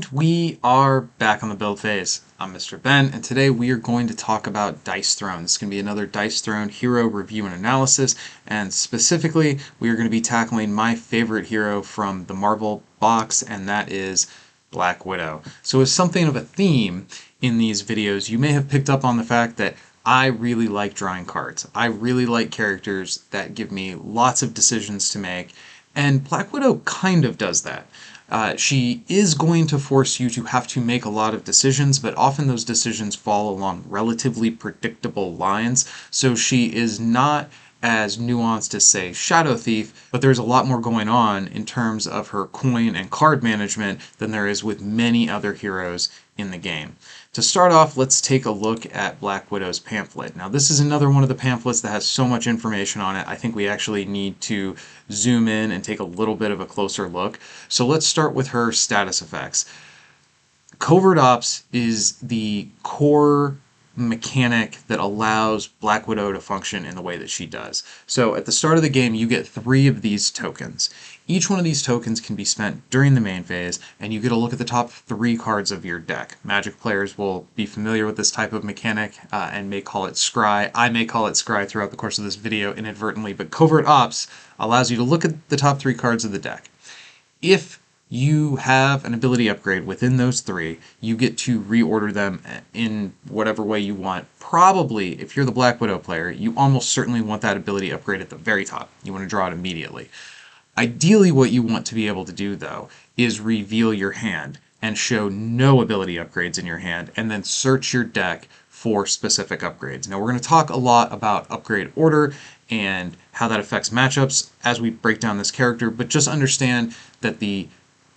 And we are back on the build phase. I'm Mr. Ben, and today we are going to talk about Dice Throne. This is going to be another Dice Throne hero review and analysis, and specifically, we are going to be tackling my favorite hero from the Marvel box, and that is Black Widow. So as something of a theme in these videos, you may have picked up on the fact that I really like drawing cards. I really like characters that give me lots of decisions to make, and Black Widow kind of does that. She is going to force you to have to make a lot of decisions, but often those decisions fall along relatively predictable lines, so she is not as nuanced as, say, Shadow Thief, but there's a lot more going on in terms of her coin and card management than there is with many other heroes in the game. To start off, let's take a look at Black Widow's pamphlet. Now, this is another one of the pamphlets that has so much information on it, I think we actually need to zoom in and take a little bit of a closer look. So let's start with her status effects. Covert Ops is the core mechanic that allows Black Widow to function in the way that she does. So at the start of the game, you get 3 of these tokens. Each one of these tokens can be spent during the main phase, and you get a look at the top 3 cards of your deck. Magic players will be familiar with this type of mechanic and may call it scry. I may call it scry throughout the course of this video inadvertently, but Covert Ops allows you to look at the top 3 cards of the deck. If you have an ability upgrade within those 3, you get to reorder them in whatever way you want. Probably, if you're the Black Widow player, you almost certainly want that ability upgrade at the very top. You want to draw it immediately. Ideally, what you want to be able to do, though, is reveal your hand and show no ability upgrades in your hand, and then search your deck for specific upgrades. Now, we're going to talk a lot about upgrade order and how that affects matchups as we break down this character, but just understand that the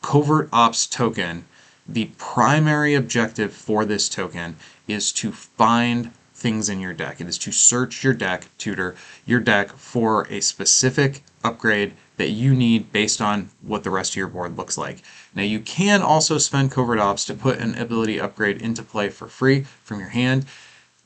Covert Ops token, the primary objective for this token is to find things in your deck. It is to search your deck, tutor your deck for a specific upgrade that you need based on what the rest of your board looks like. Now, you can also spend Covert Ops to put an ability upgrade into play for free from your hand.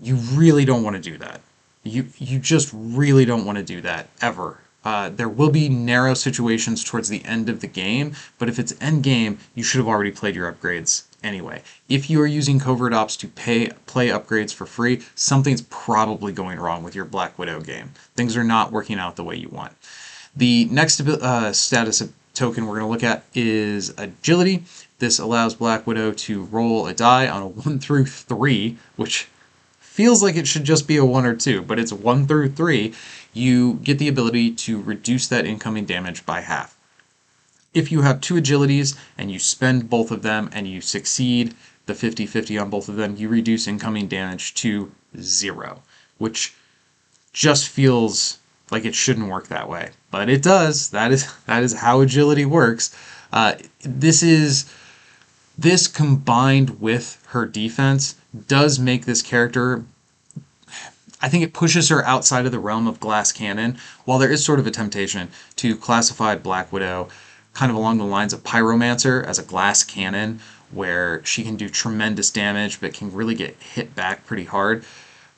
You really don't want to do that. You just really don't want to do that ever. There will be narrow situations towards the end of the game, but if it's end game, you should have already played your upgrades anyway. If you are using Covert Ops to play upgrades for free, something's probably going wrong with your Black Widow game. Things are not working out the way you want. The next status token we're going to look at is Agility. This allows Black Widow to roll a die on a 1 through 3, which feels like it should just be a 1 or 2, but it's 1 through 3. You get the ability to reduce that incoming damage by half. If you have 2 agilities and you spend both of them and you succeed the 50-50 on both of them, you reduce incoming damage to 0, which just feels like it shouldn't work that way, but it does. That is how agility works. This combined with her defense does make this character, I think it pushes her outside of the realm of Glass Cannon, while there is sort of a temptation to classify Black Widow kind of along the lines of Pyromancer as a glass cannon, where she can do tremendous damage but can really get hit back pretty hard.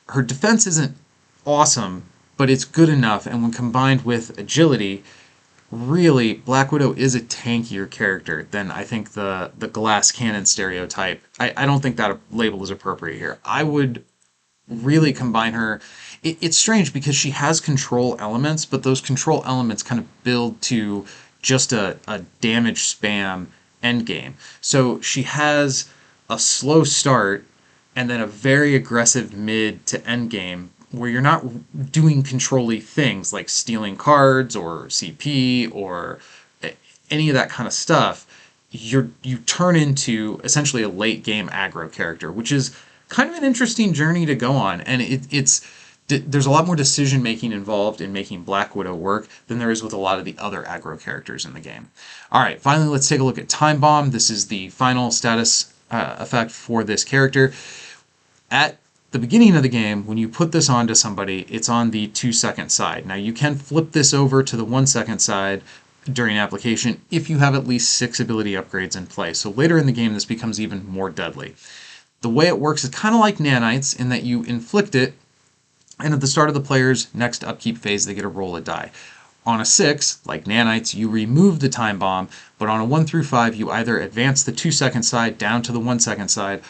Her defense isn't awesome, but it's good enough, and when combined with agility, really, Black Widow is a tankier character than I think the glass cannon stereotype. I don't think that label is appropriate here. I would really combine her. It's strange because she has control elements, but those control elements kind of build to just a damage spam endgame. So she has a slow start and then a very aggressive mid to endgame where you're not doing control-y things like stealing cards or CP or any of that kind of stuff. You turn into essentially a late-game aggro character, which is kind of an interesting journey to go on, and there's a lot more decision-making involved in making Black Widow work than there is with a lot of the other aggro characters in the game. Alright, finally let's take a look at Time Bomb. This is the final status effect for this character. At the beginning of the game, when you put this onto somebody, it's on the 2-second side. Now, you can flip this over to the 1-second side during application if you have at least 6 ability upgrades in play. So later in the game, this becomes even more deadly. The way it works is kind of like nanites in that you inflict it, and at the start of the player's next upkeep phase, they get to roll a die. On a 6, like nanites, you remove the time bomb, but on a 1 through 5, you either advance the 2-second side down to the 1-second side,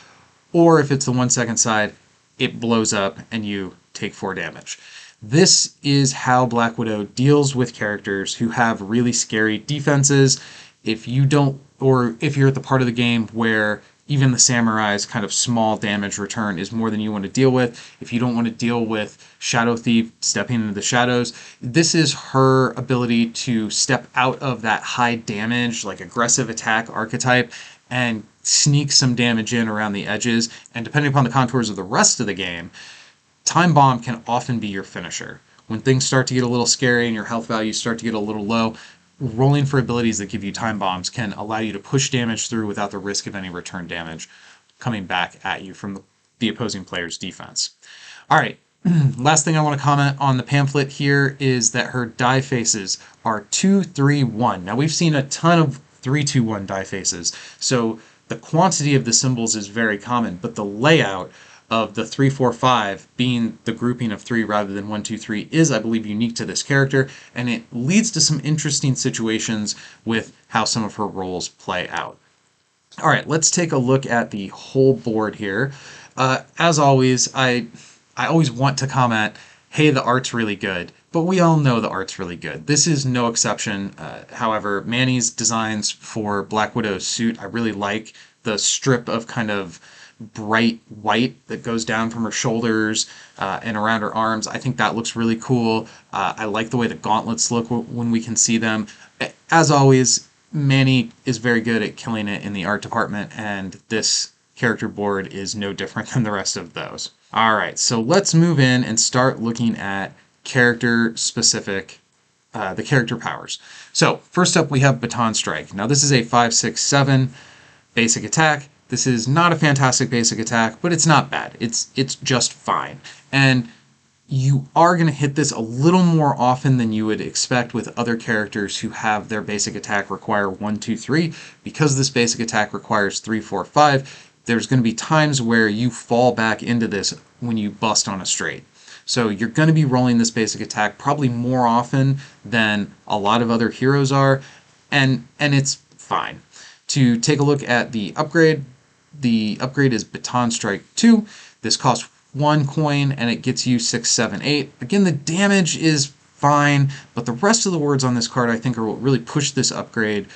or if it's the 1-second side, it blows up and you take 4 damage. This is how Black Widow deals with characters who have really scary defenses. If you don't, or if you're at the part of the game where even the samurai's kind of small damage return is more than you want to deal with, if you don't want to deal with Shadow Thief stepping into the shadows, this is her ability to step out of that high damage, like aggressive attack archetype, and sneak some damage in around the edges. And depending upon the contours of the rest of the game, Time Bomb can often be your finisher. When things start to get a little scary and your health values start to get a little low, rolling for abilities that give you time bombs can allow you to push damage through without the risk of any return damage coming back at you from the opposing player's defense. All right, last thing I want to comment on the pamphlet here is that her die faces are 2, 3, 1. Now we've seen a ton of 3, 2, 1 die faces, so the quantity of the symbols is very common, but the layout of the 3, 4, 5 being the grouping of 3 rather than 1, 2, 3 is, I believe, unique to this character, and it leads to some interesting situations with how some of her roles play out. All right, let's take a look at the whole board here. As always, I always want to comment, hey, the art's really good, but we all know the art's really good. This is no exception. However, Manny's designs for Black Widow's suit, I really like. The strip of kind of bright white that goes down from her shoulders and around her arms. I think that looks really cool. I like the way the gauntlets look when we can see them. As always, Manny is very good at killing it in the art department, and this character board is no different than the rest of those. All right, so let's move in and start looking at character-specific, the character powers. So first up, we have Baton Strike. Now this is a 5, 6, 7 basic attack. This is not a fantastic basic attack, but it's not bad. It's just fine. And you are going to hit this a little more often than you would expect with other characters who have their basic attack require 1, 2, 3. Because this basic attack requires 3, 4, 5, there's going to be times where you fall back into this when you bust on a straight. So you're going to be rolling this basic attack probably more often than a lot of other heroes are, and it's fine. To take a look at the upgrade is Baton Strike 2. This costs 1 coin and it gets you 6, 7, 8. Again, the damage is fine, but the rest of the words on this card I think are what really push this upgrade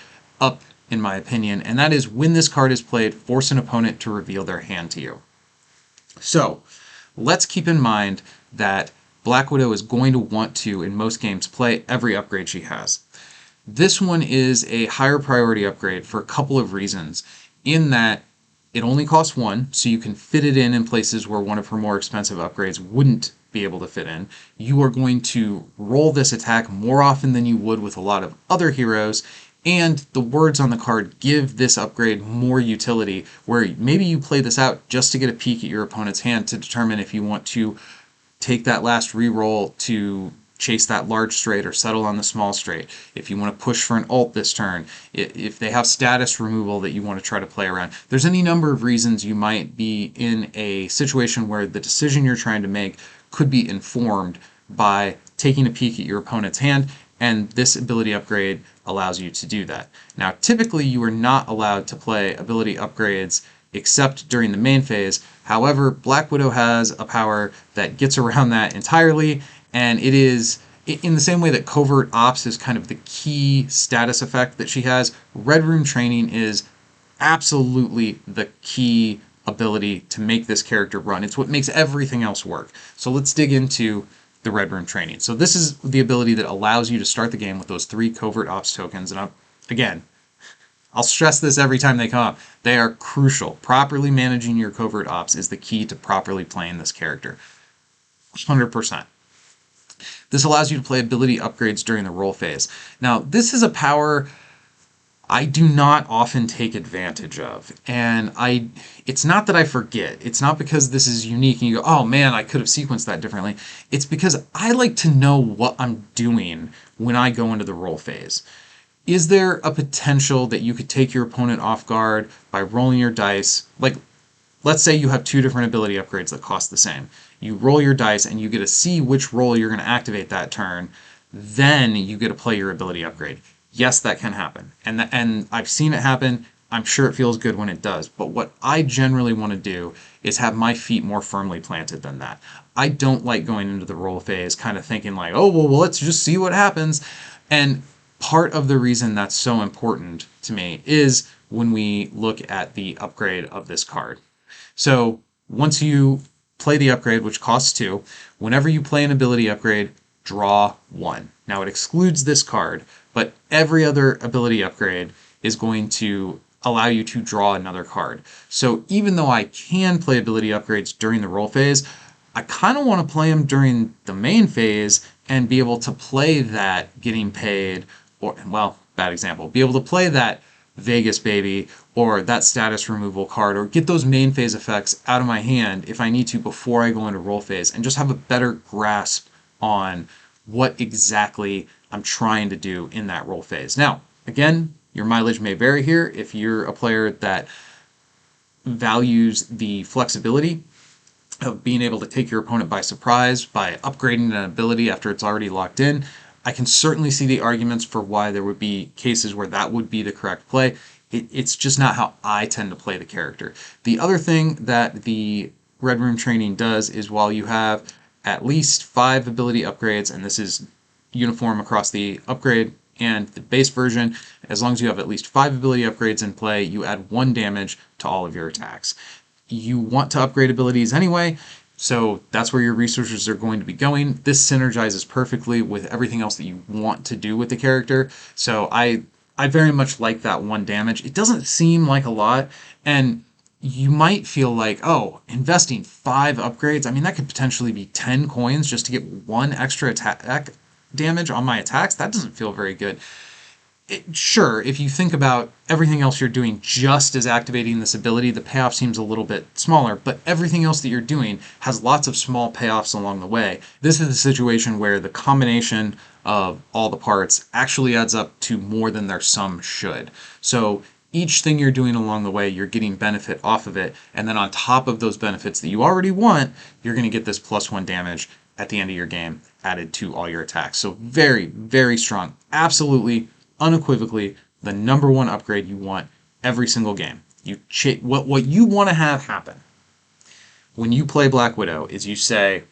up in my opinion, and that is when this card is played, force an opponent to reveal their hand to you. So let's keep in mind that Black Widow is going to want to, in most games, play every upgrade she has. This one is a higher priority upgrade for a couple of reasons, in that it only costs 1, so you can fit it in places where one of her more expensive upgrades wouldn't be able to fit in. You are going to roll this attack more often than you would with a lot of other heroes, and the words on the card give this upgrade more utility, where maybe you play this out just to get a peek at your opponent's hand to determine if you want to take that last reroll to chase that large straight or settle on the small straight, if you want to push for an ult this turn, if they have status removal that you want to try to play around. There's any number of reasons you might be in a situation where the decision you're trying to make could be informed by taking a peek at your opponent's hand, and this ability upgrade allows you to do that. Now, typically you are not allowed to play ability upgrades except during the main phase. However, Black Widow has a power that gets around that entirely, and it is, in the same way that Covert Ops is kind of the key status effect that she has, Red Room Training is absolutely the key ability to make this character run. It's what makes everything else work. So let's dig into the Red Room Training. So this is the ability that allows you to start the game with those 3 Covert Ops tokens, and again, I'll stress this every time they come up. They are crucial. Properly managing your Covert Ops is the key to properly playing this character. 100%. This allows you to play ability upgrades during the roll phase. Now, this is a power I do not often take advantage of, and it's not that I forget. It's not because this is unique and you go, oh man, I could have sequenced that differently. It's because I like to know what I'm doing when I go into the roll phase. Is there a potential that you could take your opponent off guard by rolling your dice? Like, let's say you have 2 different ability upgrades that cost the same. You roll your dice and you get to see which roll you're going to activate that turn. then you get to play your ability upgrade. Yes, that can happen. And I've seen it happen. I'm sure it feels good when it does. But what I generally want to do is have my feet more firmly planted than that. I don't like going into the roll phase kind of thinking like, oh, well, let's just see what happens. And part of the reason that's so important to me is when we look at the upgrade of this card. So once you play the upgrade, which costs 2, whenever you play an ability upgrade, draw 1. Now it excludes this card, but every other ability upgrade is going to allow you to draw another card. So even though I can play ability upgrades during the roll phase, I kind of want to play them during the main phase and be able to play that getting paid, or, well, bad example, be able to play that Vegas baby or that status removal card, or get those main phase effects out of my hand if I need to before I go into roll phase, and just have a better grasp on what exactly I'm trying to do in that roll phase. Now, again, your mileage may vary here. If you're a player that values the flexibility of being able to take your opponent by surprise by upgrading an ability after it's already locked in, I can certainly see the arguments for why there would be cases where that would be the correct play. It's just not how I tend to play the character. The other thing that the Red Room training does is, while you have at least 5 ability upgrades, and this is uniform across the upgrade and the base version, as long as you have at least 5 ability upgrades in play, you add 1 damage to all of your attacks. You want to upgrade abilities anyway, so that's where your resources are going to be going. This synergizes perfectly with everything else that you want to do with the character. So I very much like that 1 damage. It doesn't seem like a lot, and you might feel like, oh, investing 5 upgrades, I mean, that could potentially be 10 coins just to get 1 extra attack damage on my attacks. That doesn't feel very good. Sure, if you think about everything else you're doing just as activating this ability, the payoff seems a little bit smaller, but everything else that you're doing has lots of small payoffs along the way. This is a situation where the combination of all the parts actually adds up to more than their sum should. So each thing you're doing along the way, you're getting benefit off of it, and then on top of those benefits that you already want, you're going to get this +1 damage at the end of your game added to all your attacks. So very, very strong. Absolutely, unequivocally, the #1 upgrade you want every single game. What you want to have happen when you play Black Widow is you say,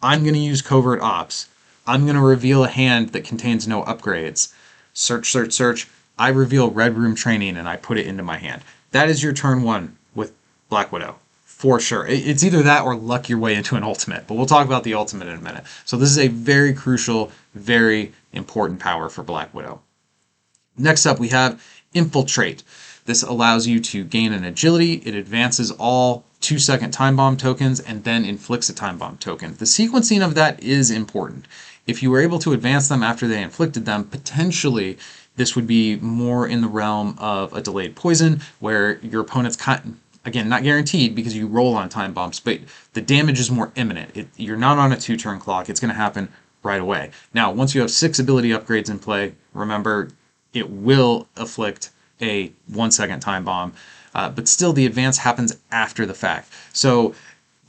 I'm going to use Covert Ops. I'm going to reveal a hand that contains no upgrades. Search, search, search. I reveal Red Room Training and I put it into my hand. That is your turn 1 with Black Widow. For sure. It's either that or luck your way into an ultimate, but we'll talk about the ultimate in a minute. So this is a very crucial, very important power for Black Widow. Next up, we have Infiltrate. This allows you to gain an agility. It advances all 2-second time bomb tokens and then inflicts a time bomb token. The sequencing of that is important. If you were able to advance them after they inflicted them, potentially this would be more in the realm of a delayed poison, where your opponent's again, not guaranteed because you roll on time bombs, but the damage is more imminent. You're not on a 2-turn clock. It's going to happen right away. Now, once you have 6 ability upgrades in play, remember, it will afflict a 1-second time bomb, but still the advance happens after the fact. So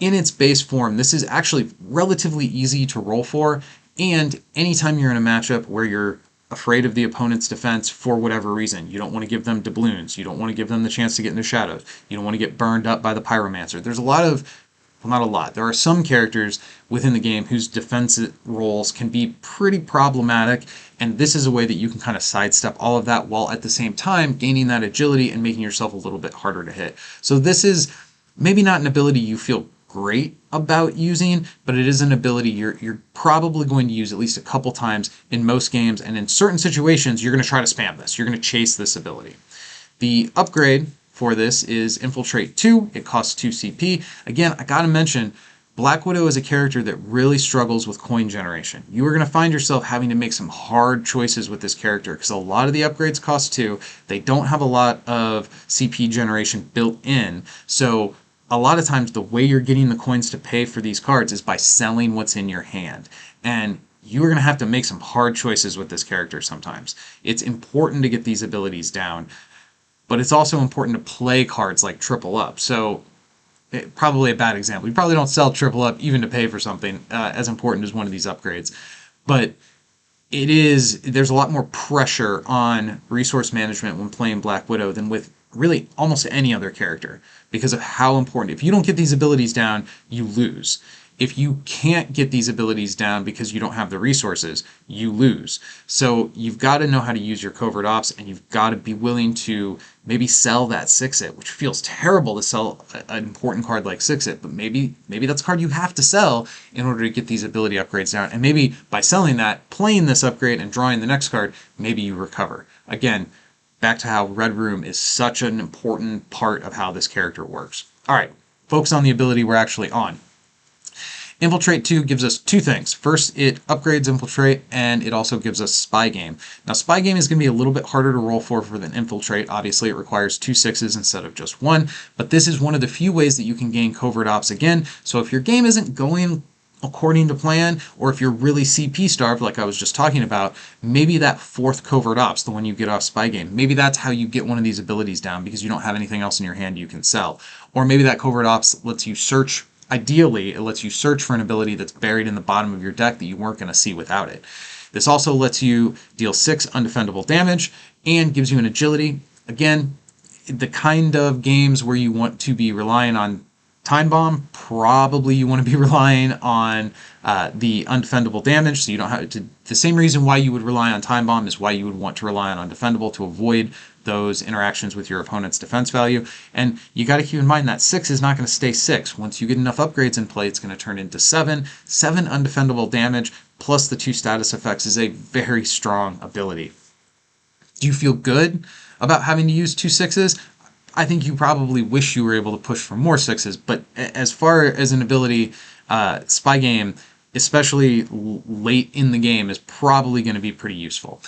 in its base form, this is actually relatively easy to roll for, and anytime you're in a matchup where you're afraid of the opponent's defense for whatever reason, you don't want to give them doubloons, you don't want to give them the chance to get into shadows, you don't want to get burned up by the pyromancer. There's a lot of, well, not a lot, there are some characters within the game whose defense roles can be pretty problematic, and this is a way that you can kind of sidestep all of that while at the same time gaining that agility and making yourself a little bit harder to hit. So this is maybe not an ability you feel great about using, but it is an ability you're probably going to use at least a couple times in most games, and in certain situations you're going to try to spam this. You're going to chase this ability. The upgrade for this is Infiltrate 2. It costs 2 CP. Again, I gotta mention, Black Widow is a character that really struggles with coin generation. You are going to find yourself having to make some hard choices with this character because a lot of the upgrades cost 2. They don't have a lot of CP generation built in, so a lot of times the way you're getting the coins to pay for these cards is by selling what's in your hand. And you're going to have to make some hard choices with this character sometimes. It's important to get these abilities down, but it's also important to play cards like Triple Up. So probably a bad example. You probably don't sell Triple Up even to pay for something as important as one of these upgrades. But there's a lot more pressure on resource management when playing Black Widow than with really almost any other character because of how important. If you don't get these abilities down, you lose. If you can't get these abilities down because you don't have the resources, you lose. So you've got to know how to use your covert ops, and you've got to be willing to maybe sell that 6-it, which feels terrible to sell an important card like 6-it, but maybe that's a card you have to sell in order to get these ability upgrades down. And maybe by selling that, playing this upgrade and drawing the next card, maybe you recover. Again, back to how Red Room is such an important part of how this character works. All right, focus on the ability we're actually on. Infiltrate 2 gives us two things. First, it upgrades Infiltrate, and it also gives us Spy Game. Now, Spy Game is going to be a little bit harder to roll for than Infiltrate. Obviously, it requires 2 6s instead of just 1, but this is one of the few ways that you can gain Covert Ops again. So if your game isn't going according to plan, or if you're really CP starved, like I was just talking about, maybe that 4th Covert Ops, the one you get off Spy Game, maybe that's how you get one of these abilities down because you don't have anything else in your hand you can sell. Or maybe that Covert Ops lets you search. Ideally, it lets you search for an ability that's buried in the bottom of your deck that you weren't going to see without it. This also lets you deal 6 undefendable damage and gives you an agility. Again, the kind of games where you want to be relying on Time Bomb, probably you want to be relying on the undefendable damage, so you don't have to. The same reason why you would rely on Time Bomb is why you would want to rely on undefendable, to avoid those interactions with your opponent's defense value. And you got to keep in mind that 6 is not going to stay 6. Once you get enough upgrades in play, it's going to turn into 7. 7 undefendable damage plus the 2 status effects is a very strong ability. Do you feel good about having to use 2 6s? I think you probably wish you were able to push for more 6s, but as far as an ability, Spy Game, especially late in the game, is probably going to be pretty useful.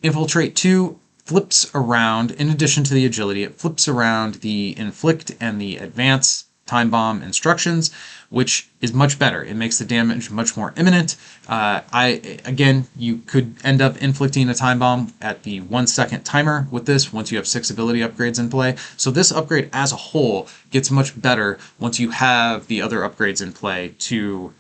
Infiltrate 2 flips around, in addition to the agility, it flips around the Inflict and the Advance Time Bomb instructions, which is much better. It makes the damage much more imminent. Again, you could end up inflicting a Time Bomb at the 1 second timer with this once you have 6 ability upgrades in play. So this upgrade as a whole gets much better once you have the other upgrades in play to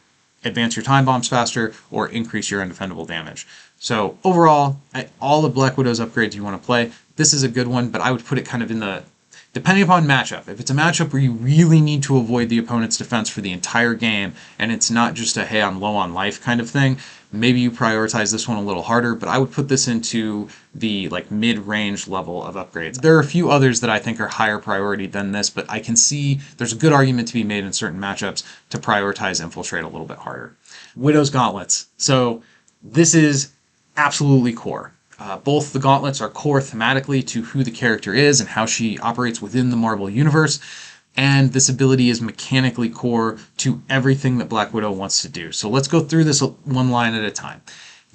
advance your Time Bombs faster or increase your undefendable damage. So overall, all the Black Widow's upgrades you want to play, this is a good one, but I would put it kind of in the, depending upon matchup. If it's a matchup where you really need to avoid the opponent's defense for the entire game, and it's not just a, hey, I'm low on life kind of thing, maybe you prioritize this one a little harder, but I would put this into the like mid-range level of upgrades. There are a few others that I think are higher priority than this, but I can see there's a good argument to be made in certain matchups to prioritize Infiltrate a little bit harder. Widow's Gauntlets. So this is absolutely core. Both the gauntlets are core thematically to who the character is and how she operates within the Marvel Universe, and this ability is mechanically core to everything that Black Widow wants to do. So let's go through this one line at a time.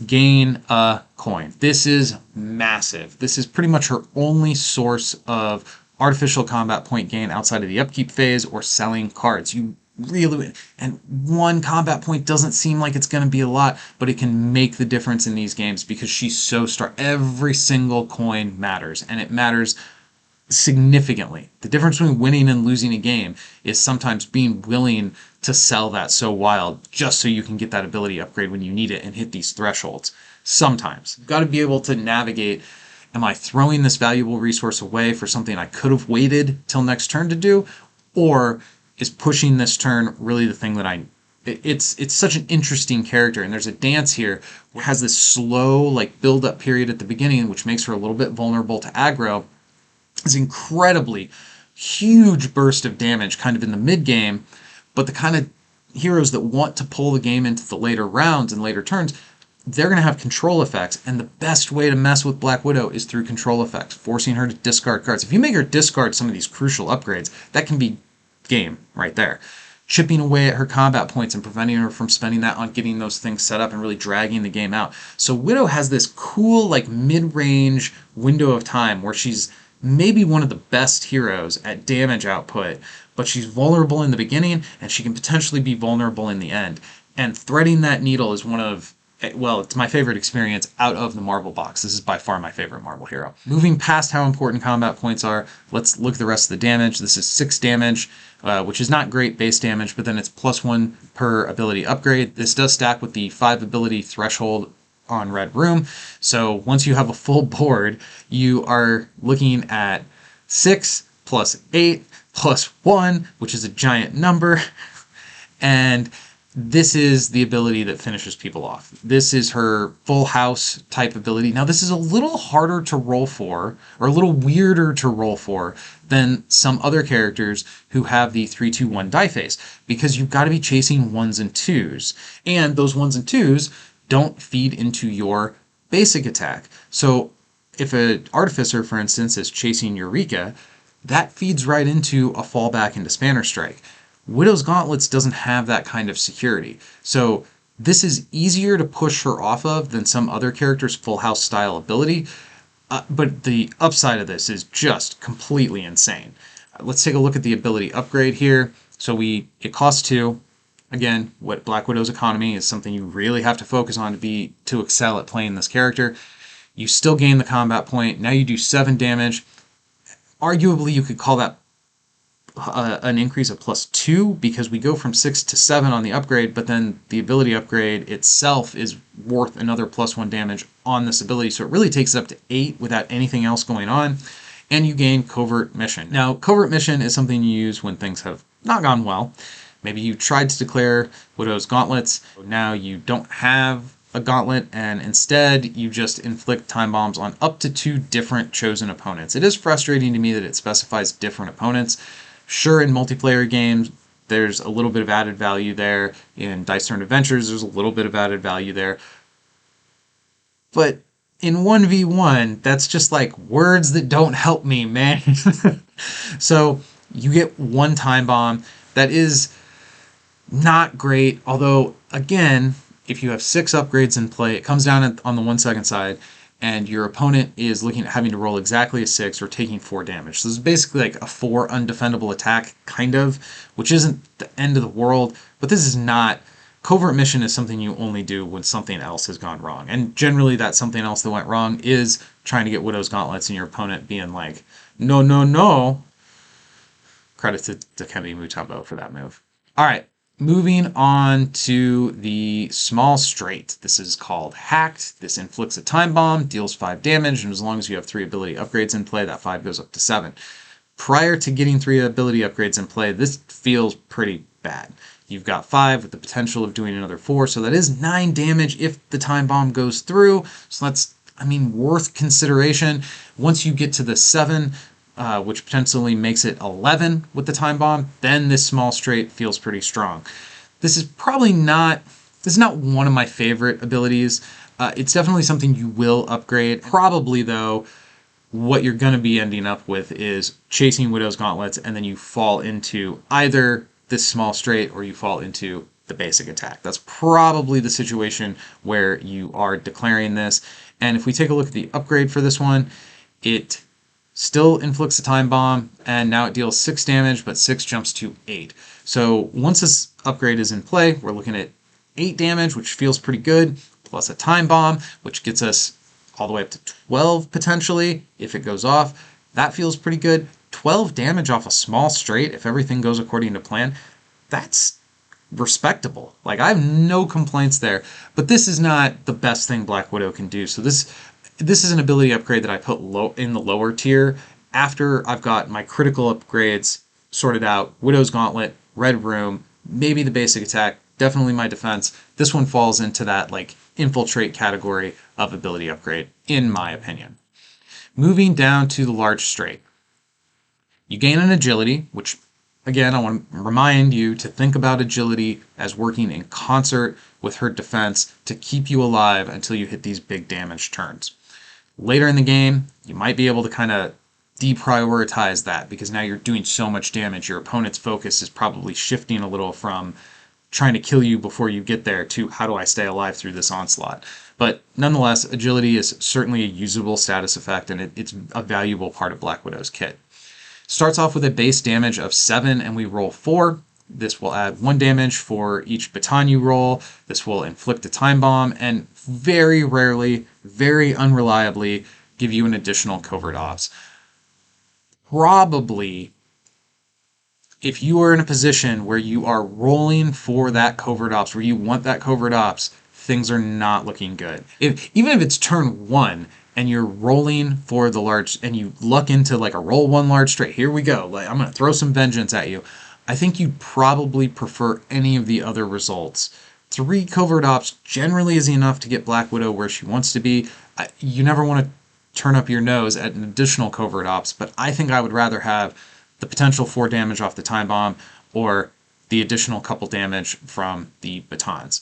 Gain a coin. This is massive. This is pretty much her only source of artificial combat point gain outside of the upkeep phase or selling cards. You really, and 1 combat point doesn't seem like it's going to be a lot, but it can make the difference in these games because she's so strong. Every single coin matters, and it matters significantly. The difference between winning and losing a game is sometimes being willing to sell that so wild just so you can get that ability upgrade when you need it and hit these thresholds. Sometimes you've got to be able to navigate, am I throwing this valuable resource away for something I could have waited till next turn to do, or is pushing this turn really the thing that it's such an interesting character, and there's a dance here where it has this slow like build up period at the beginning, which makes her a little bit vulnerable to aggro. It's incredibly huge burst of damage kind of in the mid game, but the kind of heroes that want to pull the game into the later rounds and later turns, they're going to have control effects, and the best way to mess with Black Widow is through control effects, forcing her to discard cards. If you make her discard some of these crucial upgrades, that can be game right there. Chipping away at her combat points and preventing her from spending that on getting those things set up and really dragging the game out. So Widow has this cool like mid-range window of time where she's maybe one of the best heroes at damage output, but she's vulnerable in the beginning and she can potentially be vulnerable in the end. And threading that needle is one of, well, it's my favorite experience out of the Marvel box. This is by far my favorite Marvel hero. Moving past how important combat points are, let's look at the rest of the damage. This is 6 damage, which is not great base damage, but then it's +1 per ability upgrade. This does stack with the 5 ability threshold on Red Room. So once you have a full board, you are looking at 6 plus 8 plus 1, which is a giant number. And this is the ability that finishes people off. This is her full house type ability. Now, this is a little harder to roll for, or a little weirder to roll for, than some other characters who have the 3-2-1 die face, because you've got to be chasing 1s and 2s. And those 1s and 2s don't feed into your basic attack. So if an Artificer, for instance, is chasing Eureka, that feeds right into a fallback into Spanner Strike. Widow's Gauntlets doesn't have that kind of security. So this is easier to push her off of than some other characters' full house style ability. But the upside of this is just completely insane. Let's take a look at the ability upgrade here. So it costs 2. Again, what Black Widow's economy is something you really have to focus on to excel at playing this character. You still gain the combat point. Now you do 7 damage. Arguably, you could call that an increase of +2 because we go from 6 to 7 on the upgrade, but then the ability upgrade itself is worth another +1 damage on this ability, so it really takes it up to 8 without anything else going on, and you gain Covert Mission. Now, Covert Mission is something you use when things have not gone well. Maybe you tried to declare Widow's Gauntlets, now you don't have a gauntlet, and instead you just inflict time bombs on up to 2 different chosen opponents. It is frustrating to me that it specifies different opponents. Sure, in multiplayer games, there's a little bit of added value there. In Dice Throne Adventures, there's a little bit of added value there. But in 1v1, that's just like words that don't help me, man. So you get 1 time bomb. That is not great, although, again, if you have 6 upgrades in play, it comes down on the 1 second side, and your opponent is looking at having to roll exactly a 6 or taking 4 damage. So this is basically like a 4 undefendable attack, kind of, which isn't the end of the world, but this is not. Covert Mission is something you only do when something else has gone wrong. And generally that something else that went wrong is trying to get Widow's Gauntlets and your opponent being like, no, no, no. Credit to Dikembe Mutombo for that move. All right. Moving on to the small straight. This is called Hacked. This inflicts a time bomb, deals 5 damage, and as long as you have 3 ability upgrades in play, that 5 goes up to 7. Prior to getting 3 ability upgrades in play, this feels pretty bad. You've got 5 with the potential of doing another 4, so that is 9 damage if the time bomb goes through. So that's, worth consideration. Once you get to the 7, which potentially makes it 11 with the time bomb, then this small straight feels pretty strong. This is not one of my favorite abilities. It's definitely something you will upgrade. Probably, though, what you're going to be ending up with is chasing Widow's Gauntlets, and then you fall into either this small straight or you fall into the basic attack. That's probably the situation where you are declaring this. And if we take a look at the upgrade for this one, it still inflicts a time bomb, and now it deals 6 damage, but 6 jumps to 8. So once this upgrade is in play, we're looking at 8 damage, which feels pretty good, plus a time bomb, which gets us all the way up to 12 potentially if it goes off. That feels pretty good. 12 damage off a small straight if everything goes according to plan. That's respectable. Like, I have no complaints there. But this is not the best thing Black Widow can do. So this is an ability upgrade that I put in the lower tier after I've got my critical upgrades sorted out. Widow's Gauntlet, Red Room, maybe the basic attack, definitely my defense. This one falls into that like infiltrate category of ability upgrade, in my opinion. Moving down to the large straight. You gain an agility, which again, I want to remind you to think about agility as working in concert with her defense to keep you alive until you hit these big damage turns. Later in the game, you might be able to kind of deprioritize that because now you're doing so much damage. Your opponent's focus is probably shifting a little from trying to kill you before you get there to how do I stay alive through this onslaught. But nonetheless, agility is certainly a usable status effect, and it's a valuable part of Black Widow's kit. Starts off with a base damage of 7, and we roll 4. This will add 1 damage for each baton you roll. This will inflict a time bomb, and very rarely, very unreliably, give you an additional covert ops. Probably, if you are in a position where you are rolling for that covert ops, where you want that covert ops, things are not looking good. Even if it's turn 1 and you're rolling for the large and you luck into like a roll 1 large straight, here we go, like I'm going to throw some vengeance at you, I think you'd probably prefer any of the other results. 3 covert ops generally is enough to get Black Widow where she wants to be. You never want to turn up your nose at an additional covert ops, but I think I would rather have the potential 4 damage off the time bomb or the additional couple damage from the batons,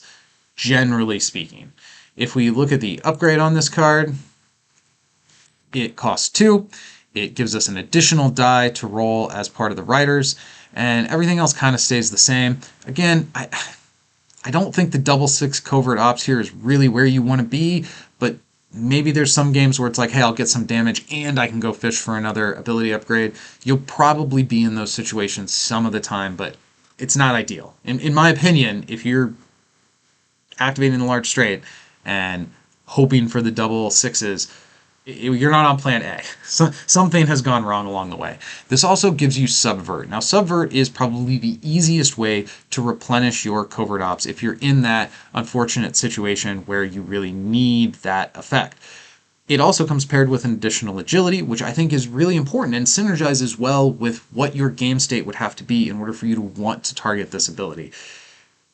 generally speaking. If we look at the upgrade on this card, it costs 2. It gives us an additional die to roll as part of the riders, and everything else kind of stays the same. Again, I don't think the double 6 covert ops here is really where you want to be, but maybe there's some games where it's like, hey, I'll get some damage and I can go fish for another ability upgrade. You'll probably be in those situations some of the time, but it's not ideal. In my opinion, if you're activating the large straight and hoping for the double 6s, you're not on plan A. So something has gone wrong along the way. This also gives you Subvert. Now, Subvert is probably the easiest way to replenish your covert ops if you're in that unfortunate situation where you really need that effect. It also comes paired with an additional agility, which I think is really important and synergizes well with what your game state would have to be in order for you to want to target this ability.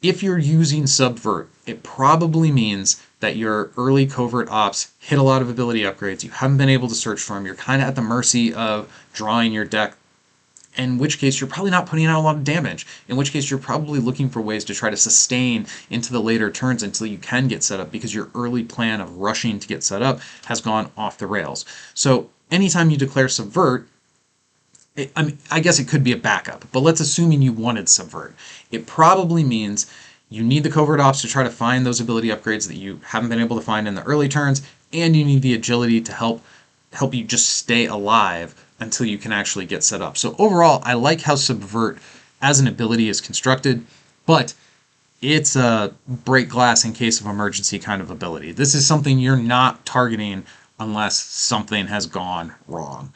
If you're using Subvert, it probably means that your early covert ops hit a lot of ability upgrades. You haven't been able to search for them. You're kind of at the mercy of drawing your deck, in which case you're probably not putting out a lot of damage, in which case you're probably looking for ways to try to sustain into the later turns until you can get set up because your early plan of rushing to get set up has gone off the rails. So anytime you declare Subvert, I guess it could be a backup, but let's assume you wanted Subvert. It probably means you need the covert ops to try to find those ability upgrades that you haven't been able to find in the early turns, and you need the agility to help you just stay alive until you can actually get set up. So overall, I like how Subvert as an ability is constructed, but it's a break glass in case of emergency kind of ability. This is something you're not targeting unless something has gone wrong.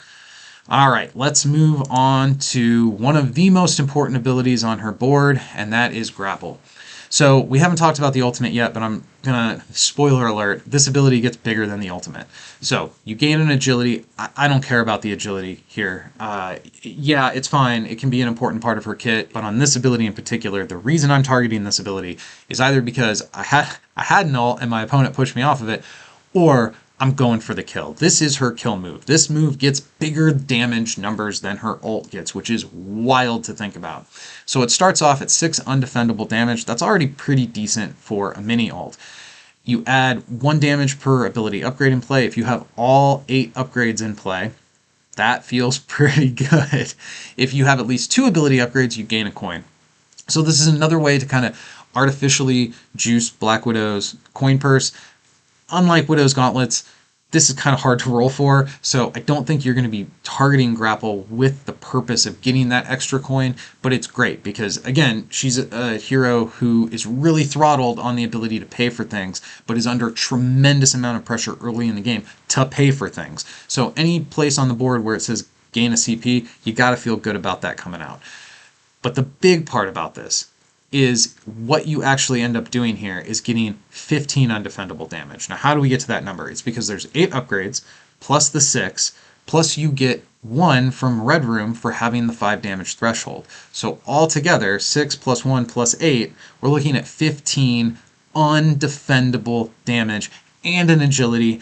All right, let's move on to one of the most important abilities on her board, and that is Grapple. So we haven't talked about the ultimate yet, but I'm gonna, spoiler alert, this ability gets bigger than the ultimate. So you gain an agility. I don't care about the agility here. Yeah, it's fine. It can be an important part of her kit, but on this ability in particular, the reason I'm targeting this ability is either because I had an ult and my opponent pushed me off of it, or I'm going for the kill. This is her kill move. This move gets bigger damage numbers than her ult gets, which is wild to think about. So it starts off at 6 undefendable damage. That's already pretty decent for a mini ult. You add 1 damage per ability upgrade in play. If you have all 8 upgrades in play, that feels pretty good. If you have at least 2 ability upgrades, you gain a coin. So this is another way to kind of artificially juice Black Widow's coin purse. Unlike Widow's Gauntlets, this is kind of hard to roll for, so I don't think you're going to be targeting Grapple with the purpose of getting that extra coin, but it's great because, again, she's a hero who is really throttled on the ability to pay for things, but is under a tremendous amount of pressure early in the game to pay for things. So any place on the board where it says gain a CP, you got to feel good about that coming out. But the big part about this is what you actually end up doing here is getting 15 undefendable damage. Now, how do we get to that number? It's because there's 8 upgrades, plus the 6, plus you get 1 from Red Room for having the 5 damage threshold. So altogether, 6 plus 1 plus 8, we're looking at 15 undefendable damage and an agility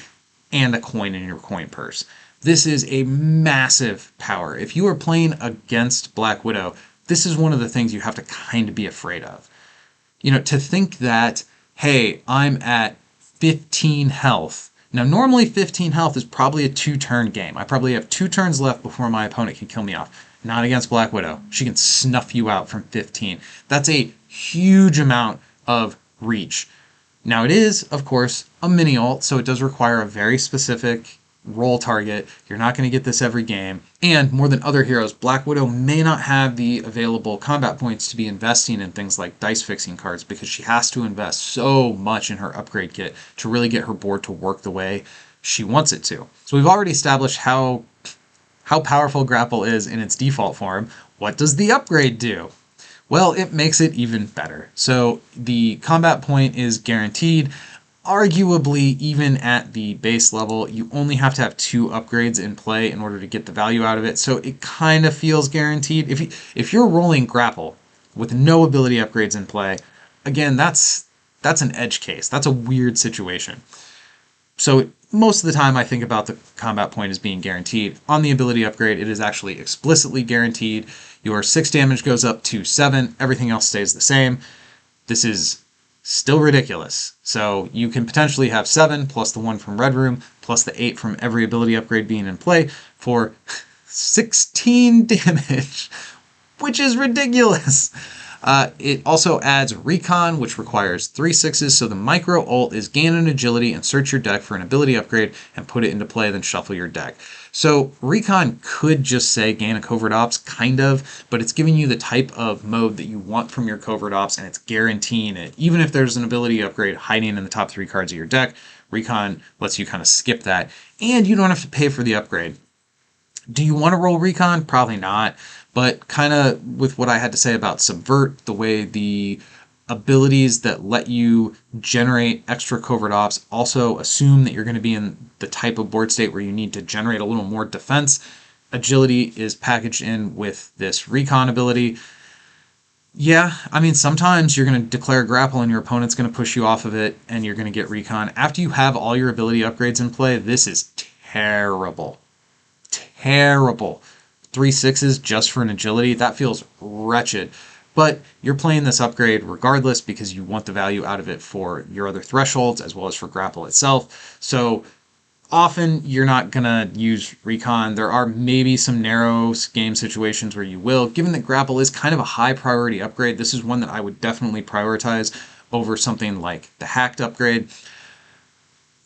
and a coin in your coin purse. This is a massive power. If you are playing against Black Widow, this is one of the things you have to kind of be afraid of. You know, to think that, hey, I'm at 15 health. Now, normally 15 health is probably a 2-turn game. I probably have 2 turns left before my opponent can kill me off. Not against Black Widow. She can snuff you out from 15. That's a huge amount of reach. Now, it is, of course, a mini ult, so it does require a very specific roll target. You're not going to get this every game. And more than other heroes, Black Widow may not have the available combat points to be investing in things like dice fixing cards because she has to invest so much in her upgrade kit to really get her board to work the way she wants it to. So we've already established how powerful Grapple is in its default form. What does the upgrade do? Well, it makes it even better. So the combat point is guaranteed. Arguably, even at the base level, you only have to have 2 upgrades in play in order to get the value out of it. So it kind of feels guaranteed. If you're rolling Grapple with no ability upgrades in play, again, that's an edge case. That's a weird situation. So most of the time I think about the combat point as being guaranteed. On the ability upgrade, it is actually explicitly guaranteed. Your 6 damage goes up to 7, everything else stays the same. This is still ridiculous. So you can potentially have 7 plus the 1 from Red Room plus the 8 from every ability upgrade being in play for 16 damage, which is ridiculous. It also adds Recon, which requires 3 6s, so the micro ult is gain an agility and search your deck for an ability upgrade and put it into play, then shuffle your deck. So Recon could just say gain a covert ops, kind of, but it's giving you the type of mode that you want from your covert ops, and it's guaranteeing it. Even if there's an ability upgrade hiding in the top 3 cards of your deck, Recon lets you kind of skip that, and you don't have to pay for the upgrade. Do you want to roll Recon? Probably not. But kind of with what I had to say about Subvert, the way the abilities that let you generate extra covert ops also assume that you're going to be in the type of board state where you need to generate a little more defense. Agility is packaged in with this Recon ability. Yeah, I mean, sometimes you're going to declare Grapple and your opponent's going to push you off of it and you're going to get Recon. After you have all your ability upgrades in play, this is terrible. Terrible. 3 6s just for an agility, that feels wretched. But you're playing this upgrade regardless because you want the value out of it for your other thresholds as well as for Grapple itself. So often you're not going to use Recon. There are maybe some narrow game situations where you will. Given that Grapple is kind of a high priority upgrade, this is one that I would definitely prioritize over something like the hacked upgrade.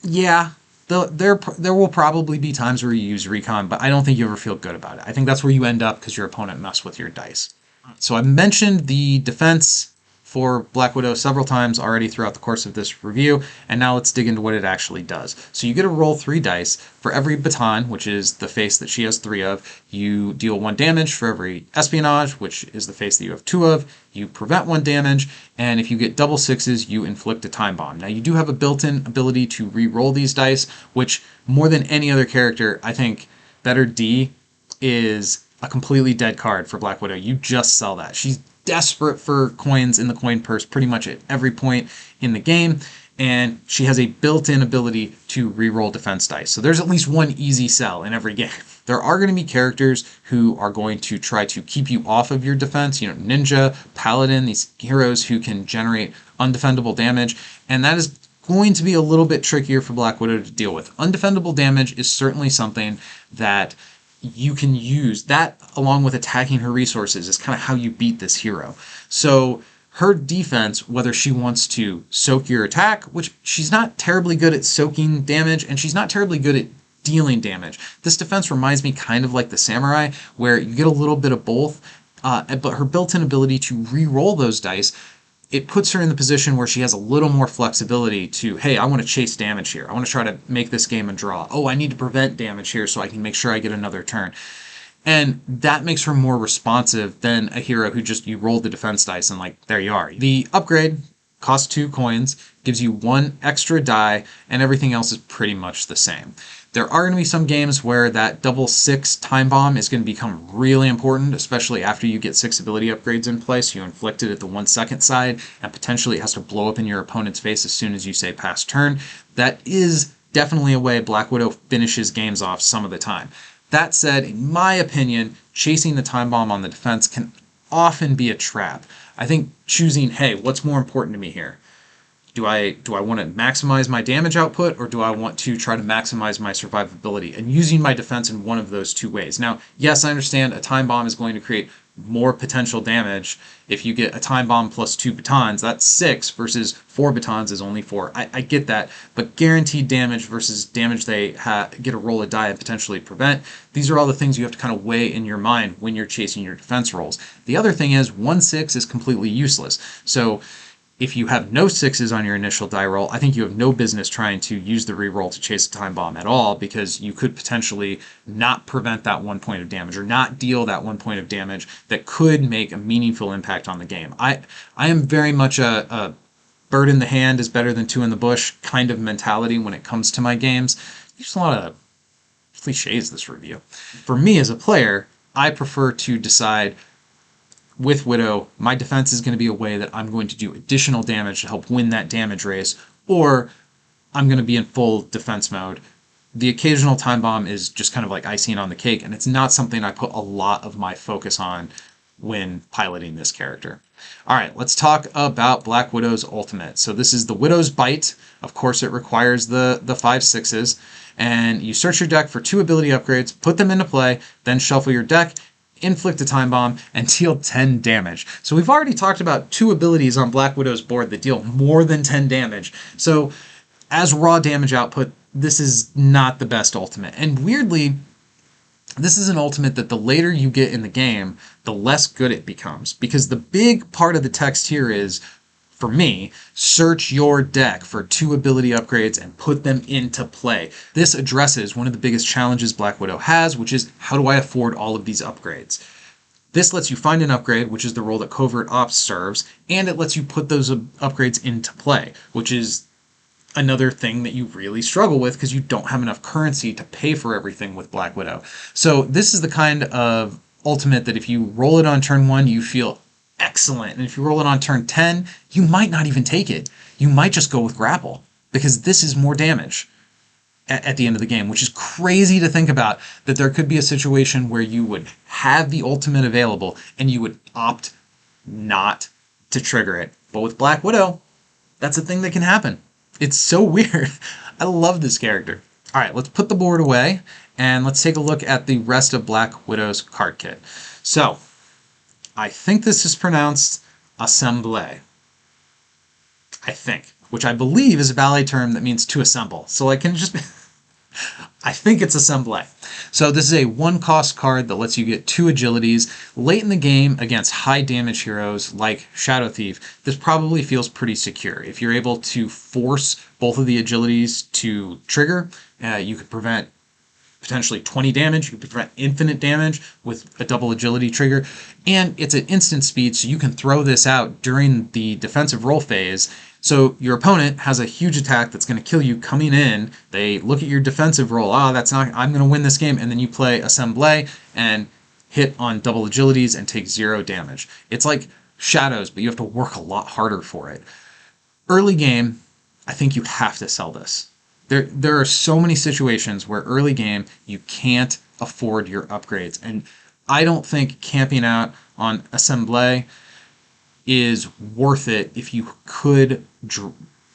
Yeah, there will probably be times where you use Recon, but I don't think you ever feel good about it. I think that's where you end up because your opponent messed with your dice. So I mentioned the defense for Black Widow several times already throughout the course of this review, and now let's dig into what it actually does. So you get to roll 3 dice. For every baton, which is the face that she has 3 of, you deal 1 damage. For every espionage, which is the face that you have 2 of, you prevent 1 damage, and if you get double 6s, you inflict a time bomb. Now you do have a built-in ability to re-roll these dice, which more than any other character, I think Better D is a completely dead card for Black Widow. You just sell that. She's desperate for coins in the coin purse pretty much at every point in the game, and she has a built-in ability to re-roll defense dice. So there's at least one easy sell in every game. There are going to be characters who are going to try to keep you off of your defense, Ninja, Paladin, these heroes who can generate undefendable damage, and that is going to be a little bit trickier for Black Widow to deal with. Undefendable damage is certainly something that you can use. That, along with attacking her resources, is kind of how you beat this hero. So her defense, whether she wants to soak your attack, which she's not terribly good at soaking damage, and she's not terribly good at dealing damage. This defense reminds me kind of like the Samurai, where you get a little bit of both, but her built-in ability to re-roll those dice, it puts her in the position where she has a little more flexibility to, hey, I want to chase damage here. I want to try to make this game a draw. Oh, I need to prevent damage here so I can make sure I get another turn. And that makes her more responsive than a hero who just, you roll the defense dice and like, there you are. The upgrade costs 2 coins, gives you 1 extra die, and everything else is pretty much the same. There are going to be some games where that double 6 time bomb is going to become really important, especially after you get 6 ability upgrades in place. You inflict it at the 1 second side, and potentially it has to blow up in your opponent's face as soon as you say pass turn. That is definitely a way Black Widow finishes games off some of the time. That said, in my opinion, chasing the time bomb on the defense can often be a trap. I think choosing, hey, what's more important to me here? Do I want to maximize my damage output, or do I want to try to maximize my survivability? And using my defense in one of those 2 ways. Now, yes, I understand a time bomb is going to create more potential damage. If you get a time bomb plus 2 batons, that's 6 versus 4 batons is only 4. I get that, but guaranteed damage versus damage they get a roll of die and potentially prevent, these are all the things you have to kind of weigh in your mind when you're chasing your defense rolls. The other thing is 1/6 is completely useless. So If you have no 6s on your initial die roll, I think you have no business trying to use the reroll to chase a time bomb at all, because you could potentially not prevent that 1 point of damage or not deal that 1 point of damage that could make a meaningful impact on the game. I am very much a bird in the hand is better than two in the bush kind of mentality when it comes to my games. There's a lot of cliches this review. For me as a player, I prefer to decide with Widow, my defense is going to be a way that I'm going to do additional damage to help win that damage race, or I'm going to be in full defense mode. The occasional time bomb is just kind of like icing on the cake, and it's not something I put a lot of my focus on when piloting this character. All right, let's talk about Black Widow's ultimate. So this is the Widow's Bite. Of course, it requires the 5/6s, and you search your deck for 2 ability upgrades, put them into play, then shuffle your deck, inflict a time bomb, and deal 10 damage. So we've already talked about 2 abilities on Black Widow's board that deal more than 10 damage. So as raw damage output, this is not the best ultimate. And weirdly, this is an ultimate that the later you get in the game, the less good it becomes. Because the big part of the text here is, for me, search your deck for 2 ability upgrades and put them into play. This addresses one of the biggest challenges Black Widow has, which is, how do I afford all of these upgrades? This lets you find an upgrade, which is the role that Covert Ops serves, and it lets you put those upgrades into play, which is another thing that you really struggle with because you don't have enough currency to pay for everything with Black Widow. So this is the kind of ultimate that if you roll it on turn 1, you feel excellent. And if you roll it on turn 10, you might not even take it. You might just go with Grapple, because this is more damage at the end of the game, which is crazy to think about, that there could be a situation where you would have the ultimate available and you would opt not to trigger it. But with Black Widow, that's a thing that can happen. It's so weird. I love this character. All right, let's put the board away and let's take a look at the rest of Black Widow's card kit. So, I think this is pronounced assemble. I think, which I believe is a ballet term that means to assemble. So I can just, I think it's assemble. So this is a 1-cost card that lets you get 2 agilities. Late in the game against high damage heroes like Shadow Thief, this probably feels pretty secure. If you're able to force both of the agilities to trigger, you could prevent potentially 20 damage, you can prevent infinite damage with a double agility trigger, and it's at instant speed, so you can throw this out during the defensive roll phase. So your opponent has a huge attack that's going to kill you coming in, they look at your defensive roll, that's not, I'm going to win this game, and then you play Assemble and hit on double agilities and take 0 damage. It's like Shadows, but you have to work a lot harder for it. Early game, I think you have to sell this. There are so many situations where early game you can't afford your upgrades, and I don't think camping out on Assemble is worth it if you could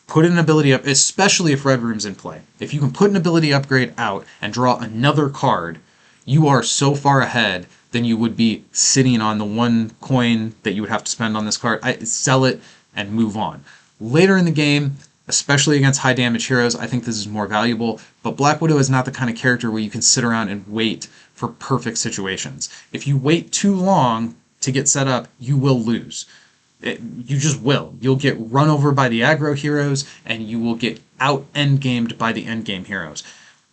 put an ability up, especially if Red Room's in play. If you can put an ability upgrade out and draw another card, you are so far ahead than you would be sitting on the 1 coin that you would have to spend on this card. Sell it and move on. Later in the game, especially against high damage heroes, I think this is more valuable, but Black Widow is not the kind of character where you can sit around and wait for perfect situations. If you wait too long to get set up, you will lose. You just will. You'll get run over by the aggro heroes, and you will get out-endgamed by the endgame heroes.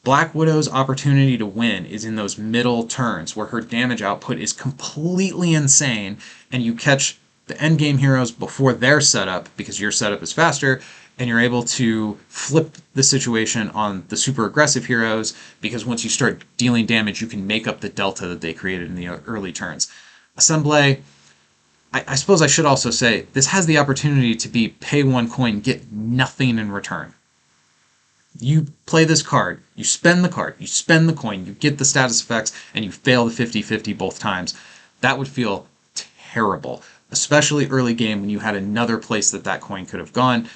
Black Widow's opportunity to win is in those middle turns where her damage output is completely insane, and you catch the endgame heroes before their setup, because your setup is faster, and you're able to flip the situation on the super aggressive heroes, because once you start dealing damage, you can make up the delta that they created in the early turns. Assemble, I suppose I should also say, this has the opportunity to be pay 1 coin, get nothing in return. You play this card, you spend the card, you spend the coin, you get the status effects, and you fail the 50-50 both times. That would feel terrible, especially early game when you had another place that coin could have gone.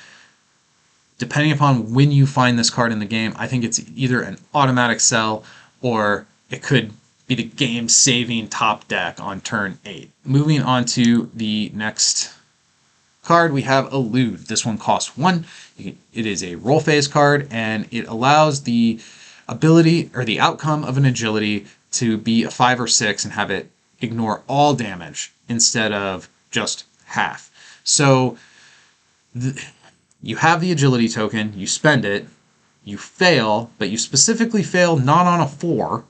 Depending upon when you find this card in the game, I think it's either an automatic sell or it could be the game-saving top deck on turn 8. Moving on to the next card, we have Elude. This one costs 1. It is a roll phase card, and it allows the ability or the outcome of an agility to be a 5 or 6 and have it ignore all damage instead of just half. So You have the agility token, you spend it, you fail, but you specifically fail not on a 4,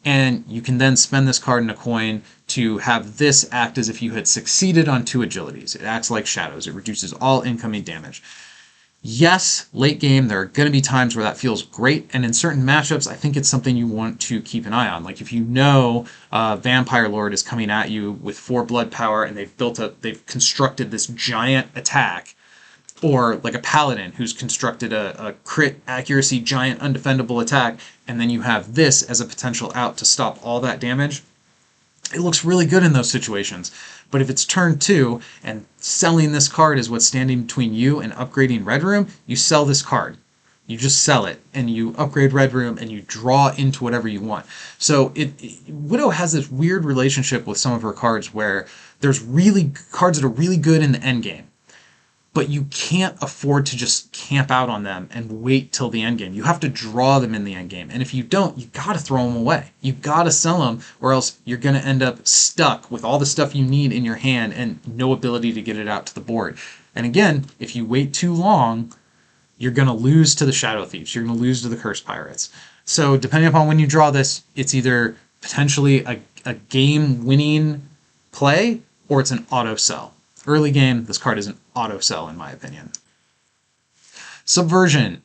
and you can then spend this card in a coin to have this act as if you had succeeded on 2 agilities. It acts like shadows. It reduces all incoming damage. Yes, late game, there are going to be times where that feels great, and in certain matchups, I think it's something you want to keep an eye on. Like if you know Vampire Lord is coming at you with 4 blood power, and they've constructed this giant attack, or like a Paladin who's constructed a crit accuracy giant undefendable attack, and then you have this as a potential out to stop all that damage. It looks really good in those situations. But if it's turn 2 and selling this card is what's standing between you and upgrading Red Room, you sell this card. You just sell it and you upgrade Red Room and you draw into whatever you want. So Widow has this weird relationship with some of her cards where there's really cards that are really good in the end game, but you can't afford to just camp out on them and wait till the end game. You have to draw them in the end game. And if you don't, you gotta throw them away. You gotta sell them, or else you're gonna end up stuck with all the stuff you need in your hand and no ability to get it out to the board. And again, if you wait too long, you're gonna lose to the Shadow Thieves. You're gonna lose to the Cursed Pirates. So depending upon when you draw this, it's either potentially a game-winning play, or it's an auto sell. Early game, this card is an auto sell in my opinion. Subversion.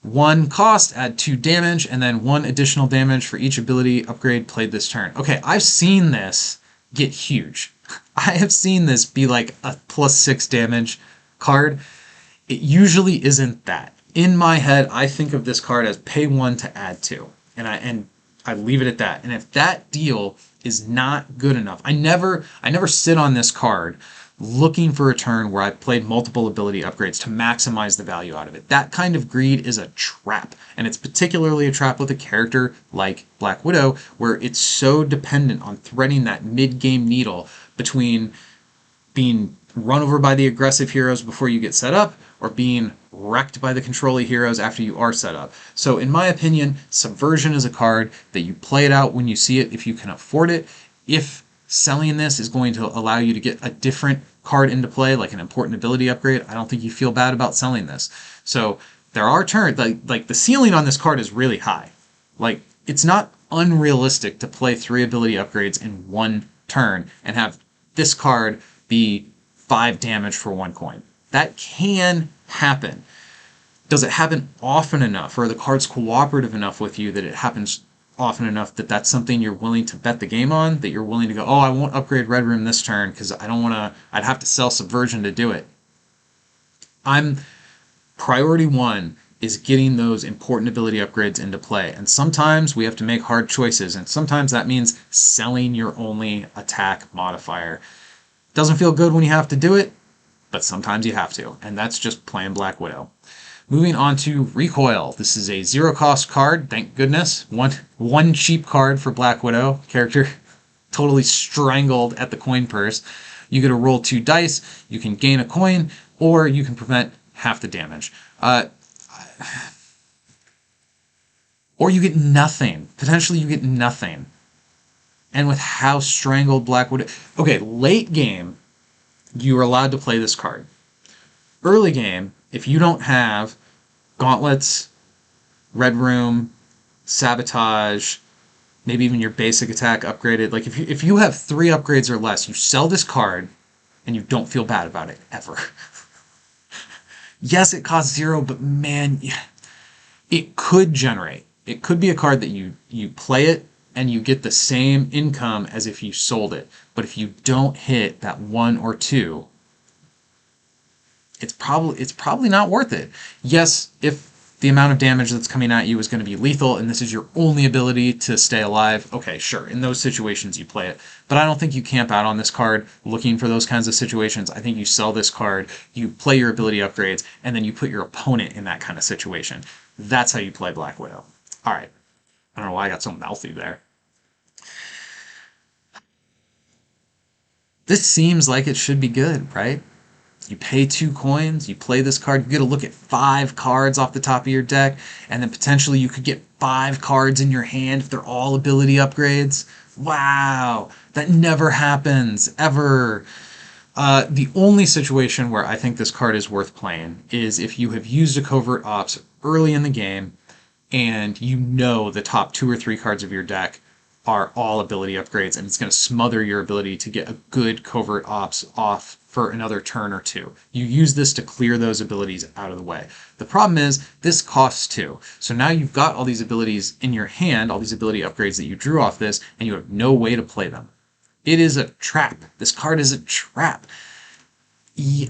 1 cost, add 2 damage, and then 1 additional damage for each ability upgrade played this turn. Okay, I've seen this get huge. I have seen this be like a +6 damage card. It usually isn't that. In my head, I think of this card as pay 1 to add 2. And I leave it at that. And if that deal is not good enough, I never sit on this card looking for a turn where I've played multiple ability upgrades to maximize the value out of it. That kind of greed is a trap, and it's particularly a trap with a character like Black Widow, where it's so dependent on threading that mid-game needle between being run over by the aggressive heroes before you get set up, or being wrecked by the controlling heroes after you are set up. So in my opinion, Subversion is a card that you play it out when you see it if you can afford it. If selling this is going to allow you to get a different card into play, like an important ability upgrade, I don't think you feel bad about selling this. So there are turns, like the ceiling on this card is really high. Like, it's not unrealistic to play 3 ability upgrades in 1 turn and have this card be 5 damage for 1 coin. That can happen. Does it happen often enough, or are the cards cooperative enough with you that it happens often enough that that's something you're willing to bet the game on, that you're willing to go, oh, I won't upgrade Red Room this turn because I don't want to, I'd have to sell Subversion to do it. Priority 1 is getting those important ability upgrades into play, and sometimes we have to make hard choices, and sometimes that means selling your only attack modifier. Doesn't feel good when you have to do it, but sometimes you have to, and that's just playing Black Widow. Moving on to Recoil. This is a 0-cost card, thank goodness. One cheap card for Black Widow. Character totally strangled at the coin purse. You get to roll 2 dice, you can gain a coin, or you can prevent half the damage. Or you get nothing. Potentially you get nothing. And with how strangled Black Widow... Okay, late game, you are allowed to play this card. Early game, if you don't have Gauntlets, Red Room, Sabotage, maybe even your basic attack upgraded, like if you have 3 upgrades or less, you sell this card and you don't feel bad about it, ever. Yes, it costs 0, but man, it could generate. It could be a card that you play it and you get the same income as if you sold it. But if you don't hit that 1 or 2, it's probably not worth it. Yes, if the amount of damage that's coming at you is going to be lethal and this is your only ability to stay alive, okay, sure, in those situations you play it. But I don't think you camp out on this card looking for those kinds of situations. I think you sell this card, you play your ability upgrades, and then you put your opponent in that kind of situation. That's how you play Black Widow. Alright, I don't know why I got so mouthy there. This seems like it should be good, right? You pay 2 coins, you play this card, you get to look at 5 cards off the top of your deck, and then potentially you could get 5 cards in your hand if they're all ability upgrades. Wow, that never happens, ever. The only situation where I think this card is worth playing is if you have used a Covert Ops early in the game and you know the top 2 or 3 cards of your deck are all ability upgrades, and it's going to smother your ability to get a good Covert Ops off for another turn or two. You use this to clear those abilities out of the way. The problem is this costs 2. So now you've got all these abilities in your hand, all these ability upgrades that you drew off this, and you have no way to play them. It is a trap. This card is a trap.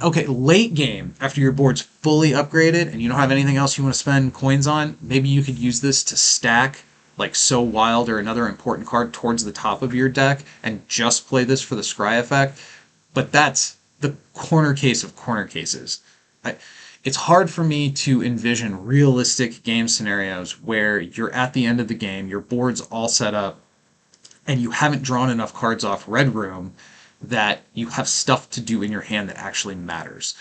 Okay, late game, after your board's fully upgraded and you don't have anything else you want to spend coins on, maybe you could use this to stack like So Wild or another important card towards the top of your deck and just play this for the scry effect. But that's the corner case of corner cases. It's hard for me to envision realistic game scenarios where you're at the end of the game, your board's all set up, and you haven't drawn enough cards off Red Room that you have stuff to do in your hand that actually matters.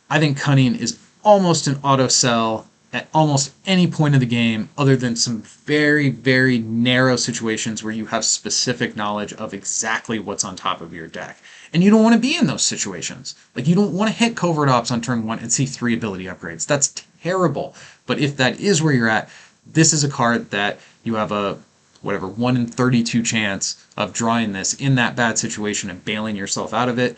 I think Cunning is almost an auto sell at almost any point of the game, other than some very, very narrow situations where you have specific knowledge of exactly what's on top of your deck. And you don't want to be in those situations. Like, you don't want to hit Covert Ops on turn 1 and see 3 ability upgrades. That's terrible. But if that is where you're at, this is a card that you have a 1 in 32 chance of drawing this in that bad situation and bailing yourself out of it.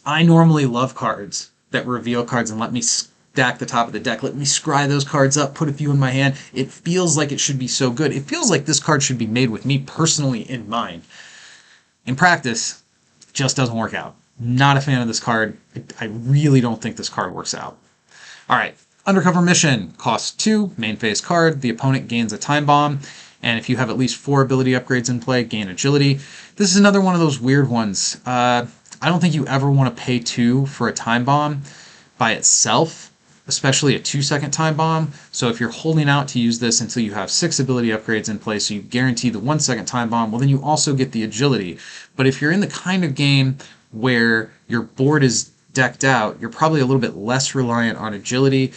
I normally love cards that reveal cards and let me stack the top of the deck. Let me scry those cards up, put a few in my hand. It feels like it should be so good. It feels like this card should be made with me personally in mind. In practice, it just doesn't work out. Not a fan of this card. I really don't think this card works out. All right. Undercover Mission costs 2, main phase card. The opponent gains a time bomb, and if you have at least 4 ability upgrades in play, gain agility. This is another one of those weird ones. I don't think you ever want to pay 2 for a time bomb by itself, especially a 2-second time bomb. So if you're holding out to use this until you have 6 ability upgrades in place, so you guarantee the 1-second time bomb, well, then you also get the agility. But if you're in the kind of game where your board is decked out, you're probably a little bit less reliant on agility.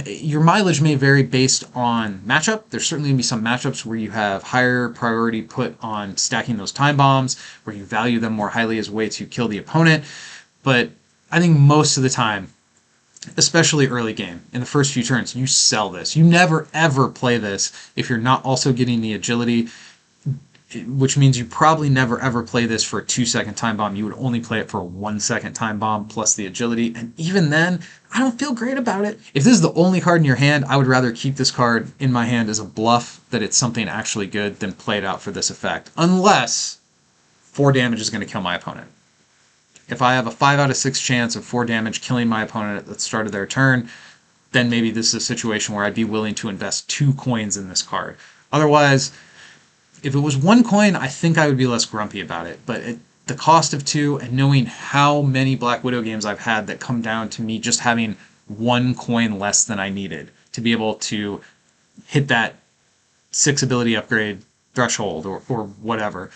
Your mileage may vary based on matchup. There's certainly going to be some matchups where you have higher priority put on stacking those time bombs, where you value them more highly as a way to kill the opponent. But I think most of the time, especially early game, in the first few turns, you sell this. You never ever play this if you're not also getting the agility, which means you probably never ever play this for a 2-second time bomb. You would only play it for a 1-second time bomb plus the agility, and even then, I don't feel great about it. If this is the only card in your hand, I would rather keep this card in my hand as a bluff that it's something actually good than play it out for this effect, unless 4 damage is going to kill my opponent. If I have a 5 out of 6 chance of 4 damage killing my opponent at the start of their turn, then maybe this is a situation where I'd be willing to invest 2 coins in this card. Otherwise, if it was 1 coin, I think I would be less grumpy about it. But at the cost of 2, and knowing how many Black Widow games I've had that come down to me just having 1 coin less than I needed to be able to hit that 6 ability upgrade threshold or whatever,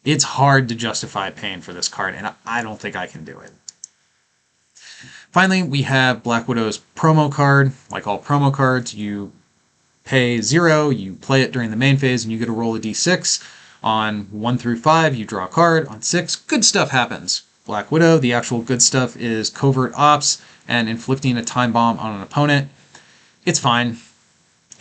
it's hard to justify paying for this card, and I don't think I can do it. Finally, we have Black Widow's promo card. Like all promo cards, you pay 0, you play it during the main phase, and you get to roll a d6. On 1 through 5, you draw a card. On 6, good stuff happens. Black Widow, the actual good stuff is Covert Ops and inflicting a time bomb on an opponent. It's fine.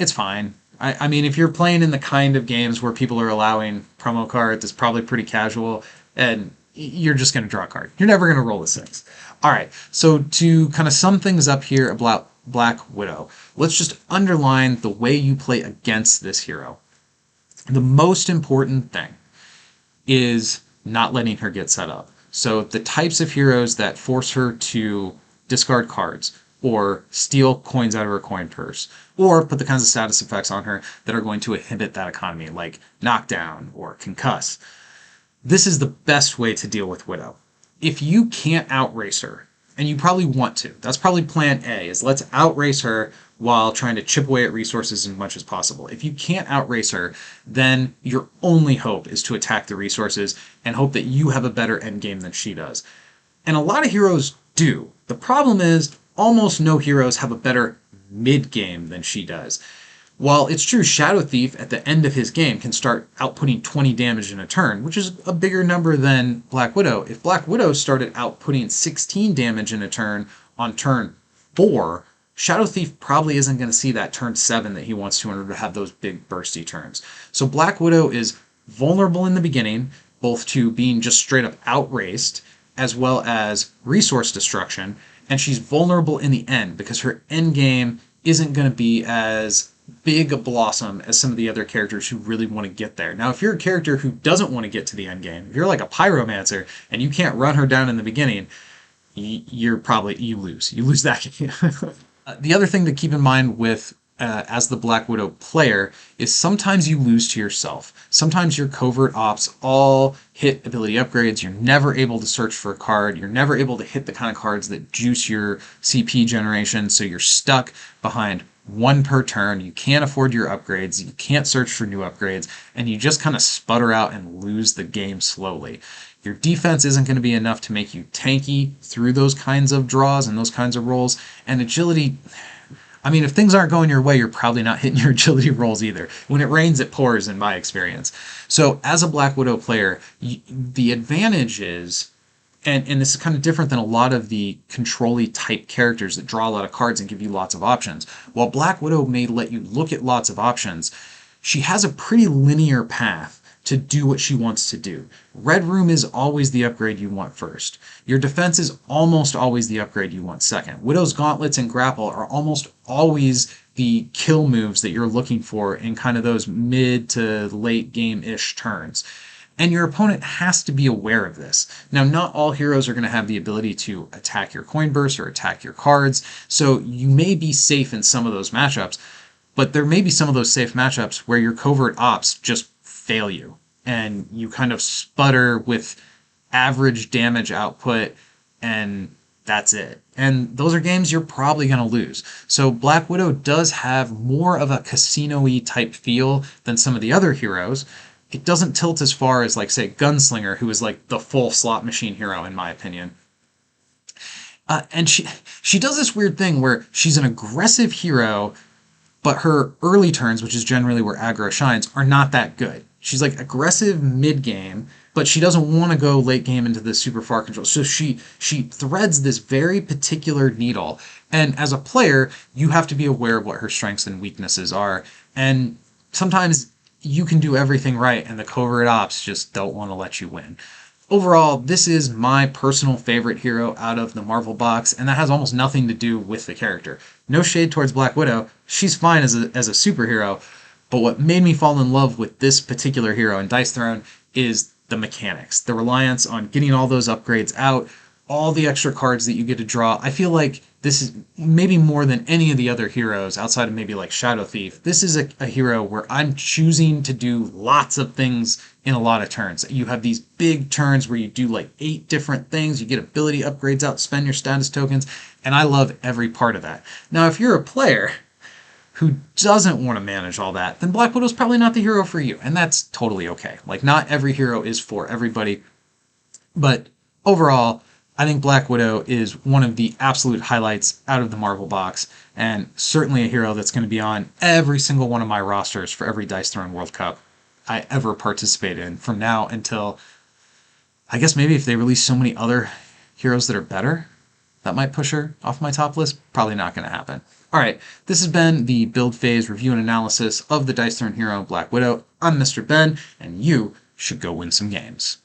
It's fine. I mean, if you're playing in the kind of games where people are allowing promo cards, it's probably pretty casual, and you're just going to draw a card. You're never going to roll a 6. All right, so to kind of sum things up here about Black Widow, let's just underline the way you play against this hero. The most important thing is not letting her get set up. So the types of heroes that force her to discard cards or steal coins out of her coin purse or put the kinds of status effects on her that are going to inhibit that economy, like knockdown or concuss. This is the best way to deal with Widow. If you can't outrace her, and you probably want to, that's probably plan A, is let's outrace her while trying to chip away at resources as much as possible. If you can't outrace her, then your only hope is to attack the resources and hope that you have a better endgame than she does. And a lot of heroes do. The problem is almost no heroes have a better mid-game than she does. While it's true Shadow Thief at the end of his game can start outputting 20 damage in a turn, which is a bigger number than Black Widow. If Black Widow started outputting 16 damage in a turn on turn 4, Shadow Thief probably isn't going to see that turn 7 that he wants to in order to have those big bursty turns. So Black Widow is vulnerable in the beginning, both to being just straight up outraced, as well as resource destruction, and she's vulnerable in the end because her end game isn't going to be as big a blossom as some of the other characters who really want to get there. Now, if you're a character who doesn't want to get to the end game, if you're like a pyromancer and you can't run her down in the beginning, you lose. You lose that game. The other thing to keep in mind with as the Black Widow player is sometimes you lose to yourself. Sometimes your covert ops all hit ability upgrades. You're never able to search for a card. You're never able to hit the kind of cards that juice your CP generation, so you're stuck behind one per turn. You can't afford your upgrades. You can't search for new upgrades, and you just kind of sputter out and lose the game slowly. Your defense isn't going to be enough to make you tanky through those kinds of draws and those kinds of rolls, and agility, I mean, if things aren't going your way, you're probably not hitting your agility rolls either. When it rains, it pours, in my experience. So as a Black Widow player, the advantage is, and this is kind of different than a lot of the control-y type characters that draw a lot of cards and give you lots of options. While Black Widow may let you look at lots of options, she has a pretty linear path to do what she wants to do. Red Room is always the upgrade you want first. Your defense is almost always the upgrade you want second. Widow's Gauntlets and Grapple are almost always the kill moves that you're looking for in kind of those mid to late game-ish turns. And your opponent has to be aware of this. Now, not all heroes are going to have the ability to attack your coin burst or attack your cards, so you may be safe in some of those matchups, but there may be some of those safe matchups where your covert ops just fail you, and you kind of sputter with average damage output, and that's it. And those are games you're probably going to lose. So Black Widow does have more of a casino-y type feel than some of the other heroes. It doesn't tilt as far as, like, say, Gunslinger, who is like the full slot machine hero, in my opinion. And she does this weird thing where she's an aggressive hero, but her early turns, which is generally where aggro shines, are not that good. She's like aggressive mid-game, but she doesn't want to go late game into the super far control. So she threads this very particular needle. And as a player, you have to be aware of what her strengths and weaknesses are. And sometimes you can do everything right, and the covert ops just don't want to let you win. Overall, this is my personal favorite hero out of the Marvel box, and that has almost nothing to do with the character. No shade towards Black Widow. She's fine as a superhero, but what made me fall in love with this particular hero in Dice Throne is the mechanics. The reliance on getting all those upgrades out, all the extra cards that you get to draw. I feel like this is maybe more than any of the other heroes outside of maybe like Shadow Thief. This is a hero where I'm choosing to do lots of things in a lot of turns. You have these big turns where you do like 8 different things. You get ability upgrades out, spend your status tokens, and I love every part of that. Now, if you're a player who doesn't want to manage all that, then Black Widow's probably not the hero for you, and that's totally okay. Like, not every hero is for everybody, but overall, I think Black Widow is one of the absolute highlights out of the Marvel box, and certainly a hero that's going to be on every single one of my rosters for every Dice Throne World Cup I ever participate in, from now until, I guess maybe if they release so many other heroes that are better, that might push her off my top list. Probably not going to happen. Alright, this has been the build phase review and analysis of the Dice Throne hero Black Widow. I'm Mr. Ben, and you should go win some games.